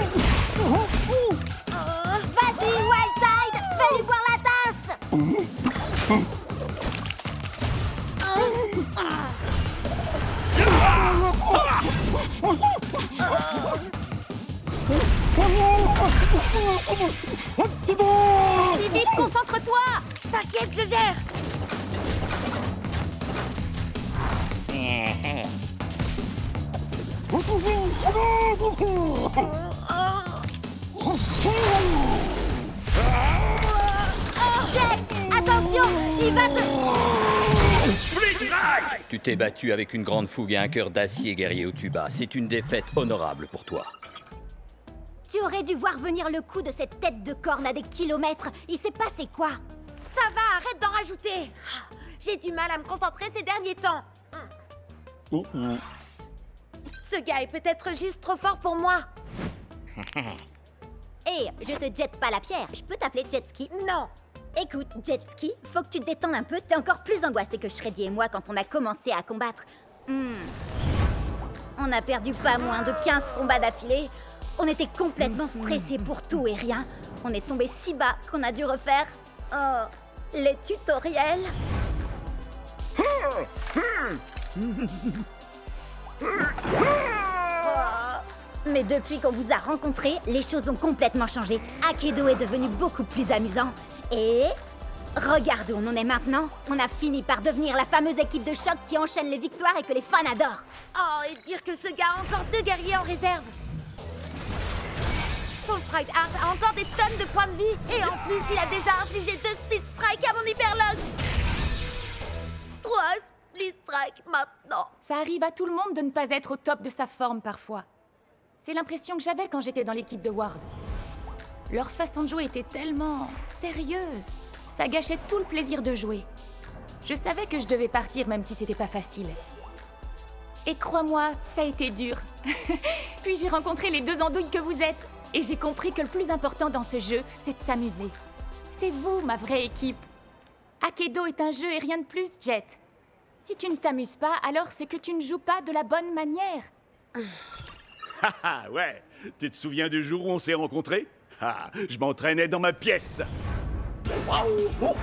Vas-y, Wildtide, fais-lui boire la tasse. Si vite, concentre-toi! T'inquiète, je gère! Jet, attention, il va te... Split Strike! Tu t'es battu avec une grande fougue et un cœur d'acier, guerrier au tuba. C'est une défaite honorable pour toi. Tu aurais dû voir venir le coup de cette tête de corne à des kilomètres. Il s'est passé quoi? Ça va, arrête d'en rajouter! J'ai du mal à me concentrer ces derniers temps. Ce gars est peut-être juste trop fort pour moi. Hé, je te jette pas la pierre. Je peux t'appeler Jetski? Non. Écoute, Jetski, faut que tu te détendes un peu. T'es encore plus angoissé que Shreddy et moi quand on a commencé à combattre. On a perdu pas moins de 15 combats d'affilée. On était complètement stressés pour tout et rien. On est tombé si bas qu'on a dû refaire... les tutoriels. Mais depuis qu'on vous a rencontrés, les choses ont complètement changé. Akedo est devenu beaucoup plus amusant. Et... regarde où on en est maintenant. On a fini par devenir la fameuse équipe de choc qui enchaîne les victoires et que les fans adorent. Oh, et dire que ce gars a encore 2 guerriers en réserve. Son Pride Heart a encore des tonnes de points de vie. Et en plus, il a déjà infligé 2 Split Strike à mon Hyperlog. 3 Split Strike maintenant. Ça arrive à tout le monde de ne pas être au top de sa forme parfois. C'est l'impression que j'avais quand j'étais dans l'équipe de Ward. Leur façon de jouer était tellement sérieuse. Ça gâchait tout le plaisir de jouer. Je savais que je devais partir même si c'était pas facile. Et crois-moi, ça a été dur. Puis j'ai rencontré les 2 andouilles que vous êtes. Et j'ai compris que le plus important dans ce jeu, c'est de s'amuser. C'est vous, ma vraie équipe. Akedo est un jeu et rien de plus, Jet. Si tu ne t'amuses pas, alors c'est que tu ne joues pas de la bonne manière. Haha, ouais. Tu te souviens du jour où on s'est rencontrés? Ah, je m'entraînais dans ma pièce. Waouh, oh, oh.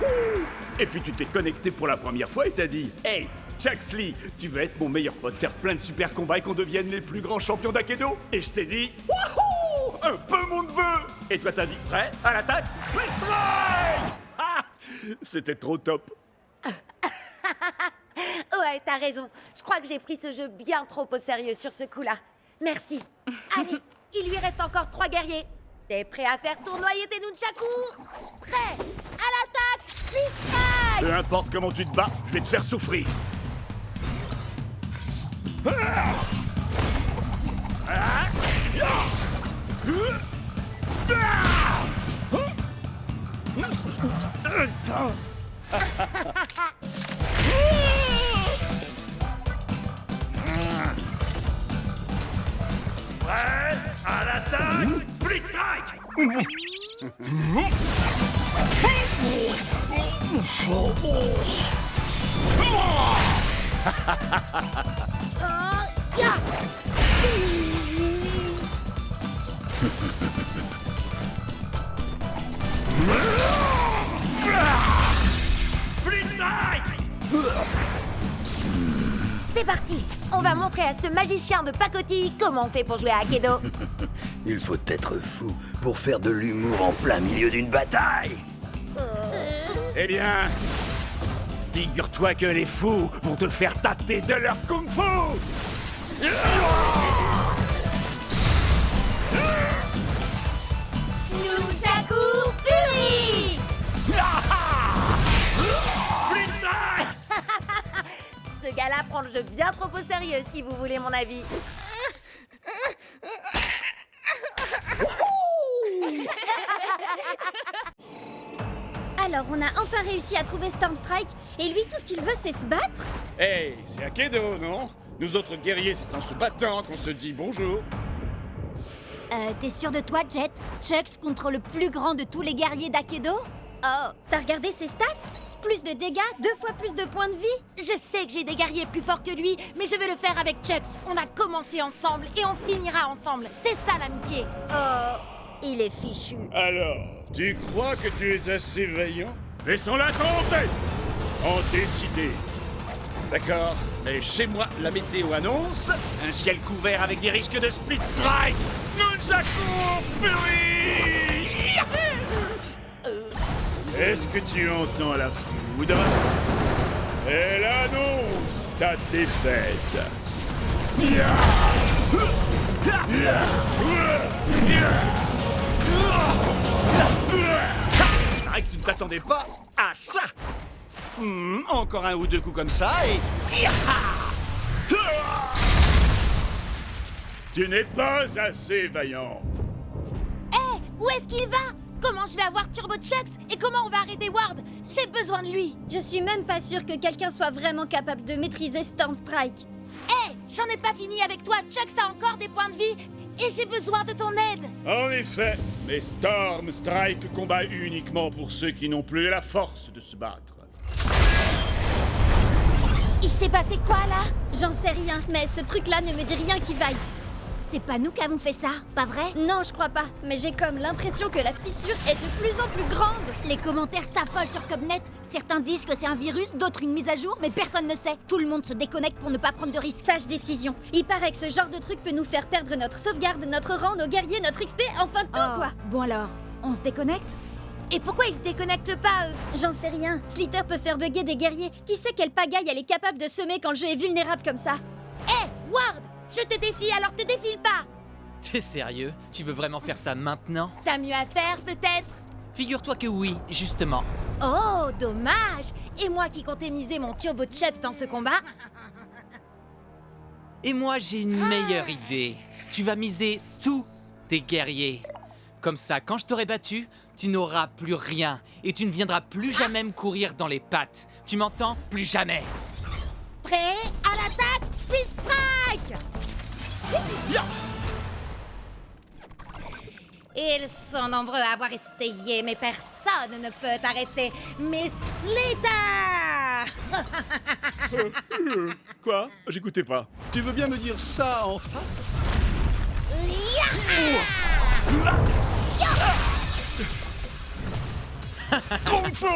Et puis tu t'es connecté pour la première fois et t'as dit « Hey, Chuxley, tu veux être mon meilleur pote, faire plein de super combats et qu'on devienne les plus grands champions d'Akedo ?» Et je t'ai dit « Wouhou, un peu mon neveu !» Et toi t'as dit « Prêt, à l'attaque, Split Strike !» Ah, c'était trop top. Ouais, t'as raison. Je crois que j'ai pris ce jeu bien trop au sérieux sur ce coup-là. Merci. Allez, il lui reste encore 3 guerriers. T'es prêt à faire tournoyer tes nunchakus? Prêt? À l'attaque! Split Strike! Peu importe comment tu te bats, je vais te faire souffrir. Prêt? À l'attaque! Split Strike! Split Strike! C'est parti! On va montrer à ce magicien de pacotille comment on fait pour jouer à Akedo. Il faut être fou pour faire de l'humour en plein milieu d'une bataille. Eh bien, figure-toi que les fous vont te faire tâter de leur kung-fu. Nunchaku Fury! Split Strike! Ce gars-là prend le jeu bien trop au sérieux, si vous voulez mon avis. Alors, on a enfin réussi à trouver Storm Strike, et lui, tout ce qu'il veut, c'est se battre? Hey, c'est Akedo, non? Nous autres guerriers, c'est en se battant qu'on se dit bonjour. T'es sûr de toi, Jet? Chucks contre le plus grand de tous les guerriers d'Akedo? Oh, t'as regardé ses stats? Plus de dégâts, 2 fois plus de points de vie? Je sais que j'ai des guerriers plus forts que lui, mais je vais le faire avec Chucks. On a commencé ensemble et on finira ensemble. C'est ça l'amitié. Oh, il est fichu. Alors, tu crois que tu es assez vaillant? Laissons-la tomber! En décider. D'accord, mais chez moi, la météo annonce un ciel couvert avec des risques de Split Strike. Nunchaku Fury! Est-ce que tu entends la foudre? Elle annonce ta défaite. Paraît que tu ne t'attendais pas à ça. Encore un ou 2 coups comme ça et... Tu n'es pas assez vaillant. Hé, où est-ce qu'il va? Comment je vais avoir Turbo Chucks? Et comment on va arrêter Ward? J'ai besoin de lui. Je suis même pas sûre que quelqu'un soit vraiment capable de maîtriser Storm Strike. Hé, j'en ai pas fini avec toi. Chucks a encore des points de vie. Et j'ai besoin de ton aide. En effet, mais Storm Strike combat uniquement pour ceux qui n'ont plus la force de se battre. Il s'est passé quoi, là? J'en sais rien, mais ce truc-là ne me dit rien qui vaille. c'est pas nous qui avons fait ça, pas vrai? Non, je crois pas. Mais j'ai comme l'impression que la fissure est de plus en plus grande. Les commentaires s'affolent sur Cubnet. Certains disent que c'est un virus, d'autres une mise à jour, mais personne ne sait. Tout le monde se déconnecte pour ne pas prendre de risques. Sage décision. Il paraît que ce genre de truc peut nous faire perdre notre sauvegarde, notre rang, nos guerriers, notre XP, enfin tout quoi. Bon alors, on se déconnecte? Et pourquoi ils se déconnectent pas, eux? J'en sais rien. Slither peut faire bugger des guerriers. Qui sait quelle pagaille elle est capable de semer quand le jeu est vulnérable comme ça? Hé, Ward! Je te défie, alors te défile pas! T'es sérieux? Tu veux vraiment faire ça maintenant? T'as mieux à faire, peut-être? Figure-toi que oui, justement. Oh, dommage! Et moi qui comptais miser mon turbo Chucks dans ce combat? Et moi, j'ai une meilleure idée. Tu vas miser tous tes guerriers. Comme ça, quand je t'aurai battu, tu n'auras plus rien. Et tu ne viendras plus jamais me courir dans les pattes. Tu m'entends? Plus jamais. Prêt à l'attaque, Split Strike! Ils sont nombreux à avoir essayé, mais personne ne peut arrêter mes Slither! Quoi? J'écoutais pas. Tu veux bien me dire ça en face? Kung Fu!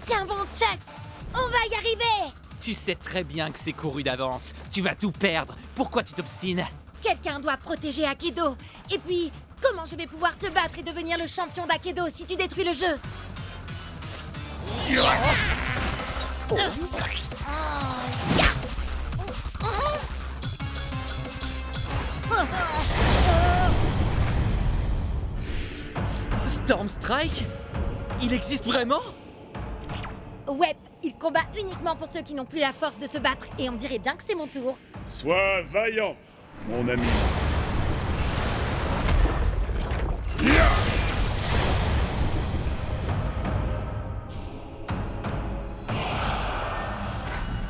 Tiens bon, Chucks! On va y arriver! Tu sais très bien que c'est couru d'avance. Tu vas tout perdre. Pourquoi tu t'obstines? Quelqu'un doit protéger Akedo. Et puis, comment je vais pouvoir te battre et devenir le champion d'Akedo si tu détruis le jeu? Storm Strike? Il existe vraiment? Ouais, il combat uniquement pour ceux qui n'ont plus la force de se battre. Et on dirait bien que c'est mon tour. Sois vaillant, mon ami.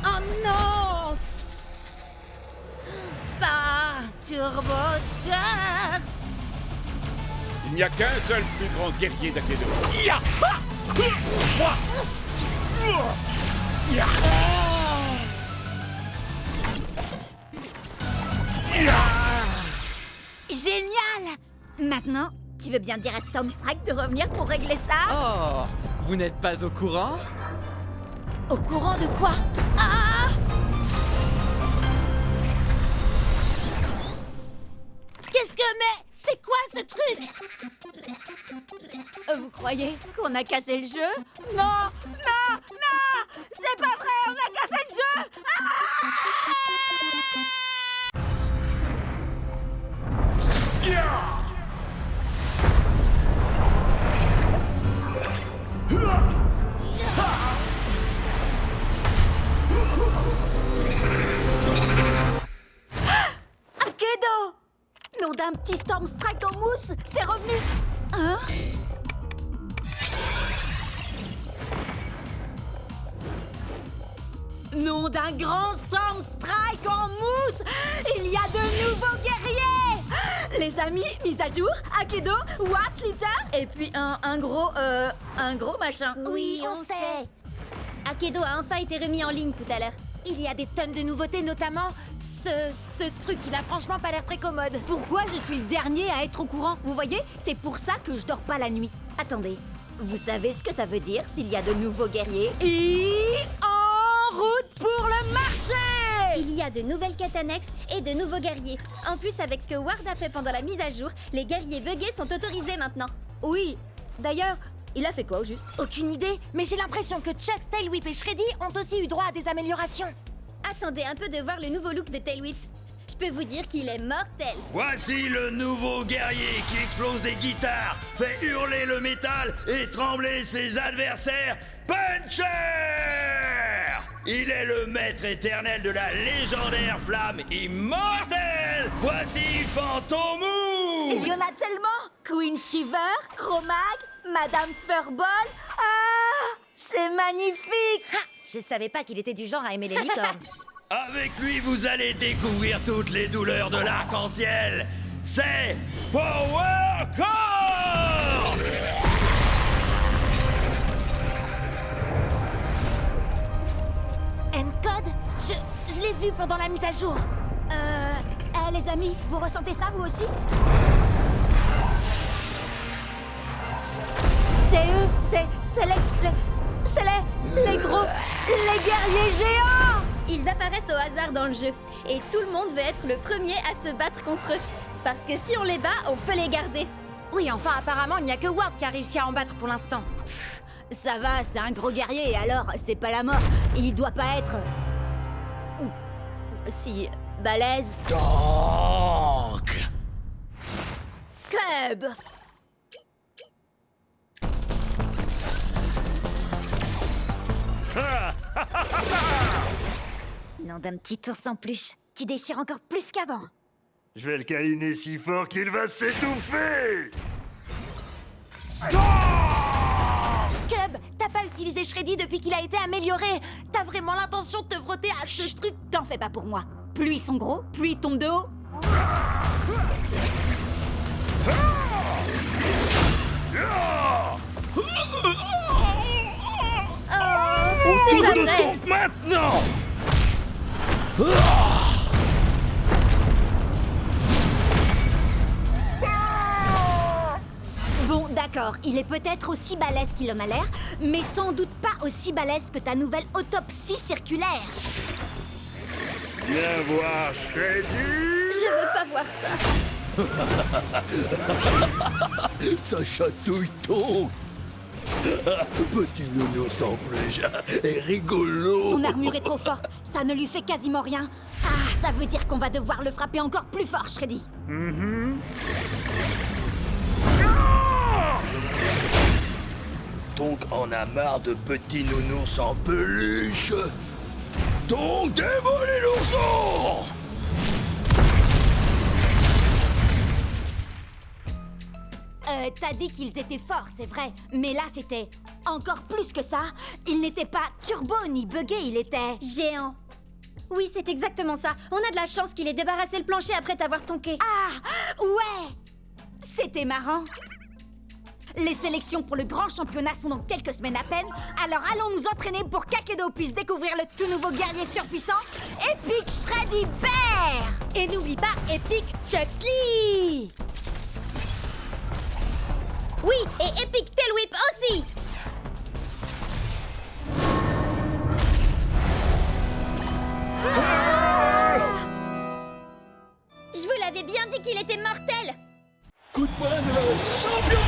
Oh non! Pas Turbo Chucks! Il n'y a qu'un seul plus grand guerrier d'Akedo. Génial! Maintenant, tu veux bien dire à Storm Strike de revenir pour régler ça? Oh, vous n'êtes pas au courant? Au courant de quoi? Ah! Qu'est-ce que... Mais... C'est quoi ce truc? Vous croyez qu'on a cassé le jeu? Non! Non! Non! C'est pas vrai! On a cassé le jeu! Akedo! Nom d'un petit Storm Strike en mousse, c'est revenu! Hein? Nom d'un grand Storm Strike en mousse! Il y a de nouveaux guerriers! Les amis, mise à jour, Akedo, Ward, Slither, et puis un gros machin. Oui, on sait. Akedo a enfin été remis en ligne tout à l'heure. Il y a des tonnes de nouveautés, notamment ce truc qui n'a franchement pas l'air très commode. Pourquoi je suis le dernier à être au courant? Vous voyez, c'est pour ça que je dors pas la nuit. Attendez, vous savez ce que ça veut dire s'il y a de nouveaux guerriers? Et en route pour le marché! Il y a de nouvelles quêtes annexes et de nouveaux guerriers. En plus, avec ce que Ward a fait pendant la mise à jour, les guerriers buggés sont autorisés maintenant. Oui, d'ailleurs, il a fait quoi au juste? Aucune idée, mais j'ai l'impression que Chucks, Tailwhip et Shreddy ont aussi eu droit à des améliorations. Attendez un peu de voir le nouveau look de Tailwhip. Je peux vous dire qu'il est mortel. Voici le nouveau guerrier qui explose des guitares, fait hurler le métal et trembler ses adversaires, Puncher! Il est le maître éternel de la légendaire flamme immortelle. Voici Fantomou! Il y en a tellement! Queen Shiver, Chromag, Madame Furball. Ah! C'est magnifique! Ha! Je savais pas qu'il était du genre à aimer les licornes. Avec lui, vous allez découvrir toutes les douleurs de l'arc-en-ciel. C'est Power Core! l'ai vu pendant la mise à jour. Les amis, vous ressentez ça vous aussi? C'est eux, c'est les gros, les guerriers géants! Ils apparaissent au hasard dans le jeu, et tout le monde veut être le premier à se battre contre eux. Parce que si on les bat, on peut les garder. Oui, enfin, apparemment, il n'y a que Ward qui a réussi à en battre pour l'instant. Ça va, c'est un gros guerrier, alors c'est pas la mort. Il doit pas être... si... balèze. Donc Cub! Nom d'un petit ours en peluche qui déchire encore plus qu'avant. Je vais le câliner si fort qu'il va s'étouffer. Cub, t'as pas utilisé Shreddy depuis qu'il a été amélioré. T'as vraiment l'intention de te frotter à ce truc. T'en fais pas pour moi. Plus ils sont gros, plus ils tombent de haut. Autour de ton maintenant. Bon, d'accord, il est peut-être aussi balèze qu'il en a l'air, mais sans doute pas aussi balèze que ta nouvelle autopsie circulaire. Viens voir Shreddy. Je veux pas voir ça. Ça chatouille donc. Petit nounours en peluche est rigolo. Son armure est trop forte, ça ne lui fait quasiment rien. Ah, ça veut dire qu'on va devoir le frapper encore plus fort, Shreddy. Donc on a marre de petits nounours en peluche. Donc démolis l'ourson. T'as dit qu'ils étaient forts, c'est vrai. Mais là, c'était encore plus que ça. Il n'était pas turbo ni buggé, il était... Géant. Oui, c'est exactement ça. On a de la chance qu'il ait débarrassé le plancher après t'avoir tonké. Ah, ouais. C'était marrant. Les sélections pour le grand championnat sont dans quelques semaines à peine, alors allons nous entraîner pour qu'Akedo puisse découvrir le tout nouveau guerrier surpuissant, Epic Shreddy Bear. Et n'oublie pas Epic Chuxley. Oui, et Epic Tail Whip aussi. Je vous l'avais bien dit qu'il était mortel. Coup de poing de champion.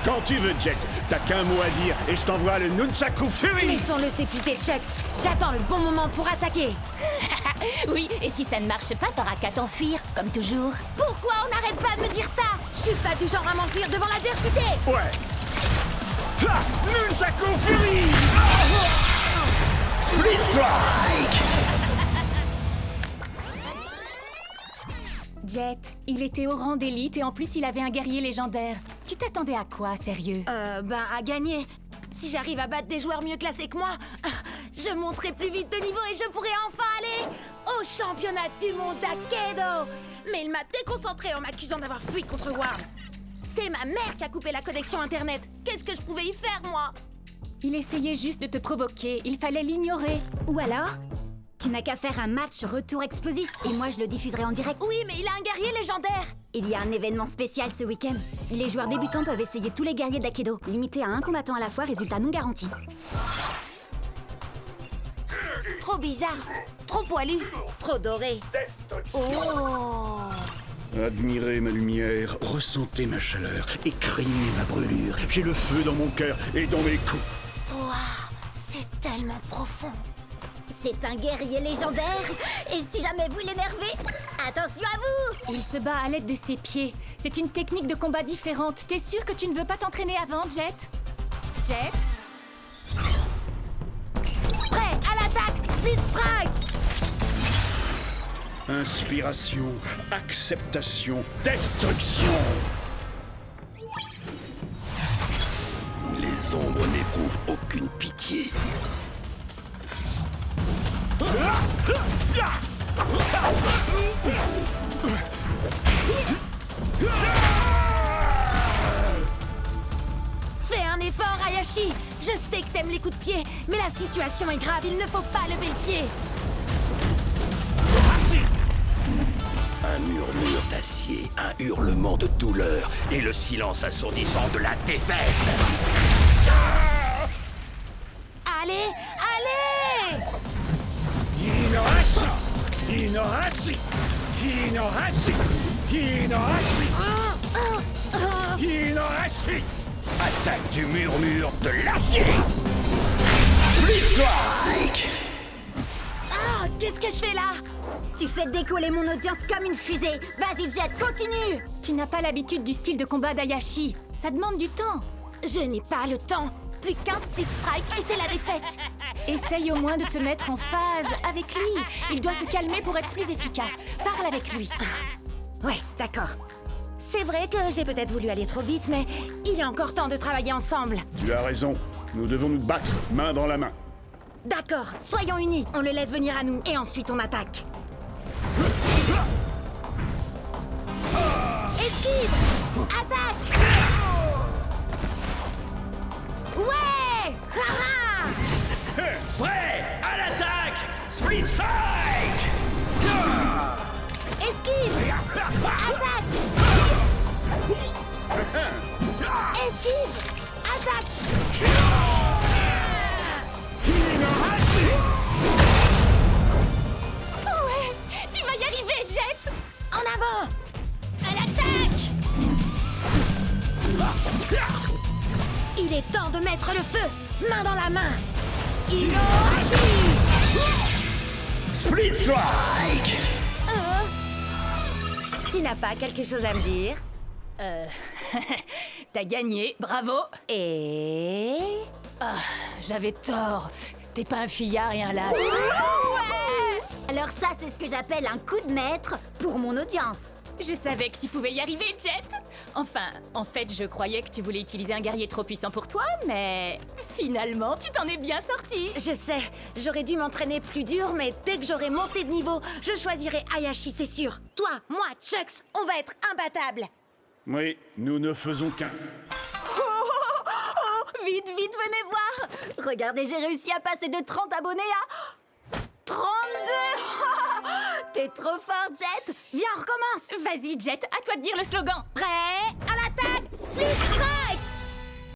Quand tu veux, Jet, t'as qu'un mot à dire et je t'envoie le Nunchaku Fury. Laissons-le s'épuiser, Chucks. J'attends le bon moment pour attaquer. Oui, et si ça ne marche pas, t'auras qu'à t'enfuir, comme toujours. Pourquoi on n'arrête pas de me dire ça? Je suis pas du genre à m'enfuir devant l'adversité. Ouais. Ah, Nunchaku Fury. Split Strike. Jet, il était au rang d'élite et en plus il avait un guerrier légendaire. Tu t'attendais à quoi, sérieux? À gagner. Si j'arrive à battre des joueurs mieux classés que moi, je monterai plus vite de niveau et je pourrai enfin aller au championnat du monde d'Akedo. Mais il m'a déconcentré en m'accusant d'avoir fui contre Ward. C'est ma mère qui a coupé la connexion internet. Qu'est-ce que je pouvais y faire, moi? Il essayait juste de te provoquer, il fallait l'ignorer. Ou alors, tu n'as qu'à faire un match retour explosif et moi je le diffuserai en direct. Oui, mais il a un guerrier légendaire. Il y a un événement spécial ce week-end. Les joueurs débutants peuvent essayer tous les guerriers d'Akedo, limité à un combattant à la fois, résultat non garanti. Trop bizarre, trop poilu, trop doré. Oh! Admirez ma lumière, ressentez ma chaleur et craignez ma brûlure. J'ai le feu dans mon cœur et dans mes coups. Waouh, c'est tellement profond. C'est un guerrier légendaire. Et si jamais vous l'énervez, attention à vous! Il se bat à l'aide de ses pieds. C'est une technique de combat différente. T'es sûr que tu ne veux pas t'entraîner avant, Jet? Jet? Prêt à l'attaque, Split Strike! Inspiration, acceptation, destruction. Les ombres n'éprouvent aucune pitié. Fais un effort, Hayashi. Je sais que t'aimes les coups de pied, mais la situation est grave, il ne faut pas lever le pied. murmure d'acier, un hurlement de douleur et le silence assourdissant de la défaite. Allez, allez! Hinohashi! Hinohashi! Hinohashi! Hinohashi! Hinohashi! Attaque du murmure de l'acier. Split Strike! Ah, qu'est-ce que je fais là? Tu fais décoller mon audience comme une fusée. Vas-y, Jet, continue! Tu n'as pas l'habitude du style de combat d'Ayashi. Ça demande du temps. Je n'ai pas le temps. Plus qu'un split strike et c'est la défaite. Essaye au moins de te mettre en phase avec lui. Il doit se calmer pour être plus efficace. Parle avec lui. Ouais, d'accord. C'est vrai que j'ai peut-être voulu aller trop vite, mais il est encore temps de travailler ensemble. Tu as raison. Nous devons nous battre, main dans la main. D'accord, soyons unis. On le laisse venir à nous et ensuite on attaque. Esquive! Attaque! Ouais! Haha! Prêt à l'attaque! Split Strike! Esquive! Attaque! Esquive! Attaque! Ouais, tu vas y arriver, Jet! En avant! À l'attaque! Il est temps de mettre le feu! Main dans la main! Split Strike! Tu n'as pas quelque chose à me dire? T'as gagné, bravo! Et... Ah, j'avais tort. T'es pas un fuyard et un lâche. Ouais! Alors ça, c'est ce que j'appelle un coup de maître pour mon audience. Je savais que tu pouvais y arriver, Jet. Enfin, en fait, je croyais que tu voulais utiliser un guerrier trop puissant pour toi, mais finalement, tu t'en es bien sorti. Je sais, j'aurais dû m'entraîner plus dur, mais dès que j'aurai monté de niveau, je choisirai Hayashi, c'est sûr. Toi, moi, Chucks, on va être imbattables. Oui, nous ne faisons qu'un. Vite, vite, venez voir! Regardez, j'ai réussi à passer de 30 abonnés à 32! T'es trop fort, Jet! Viens, on recommence! Vas-y, Jet, à toi de dire le slogan. Prêt à l'attaque! Split Strike!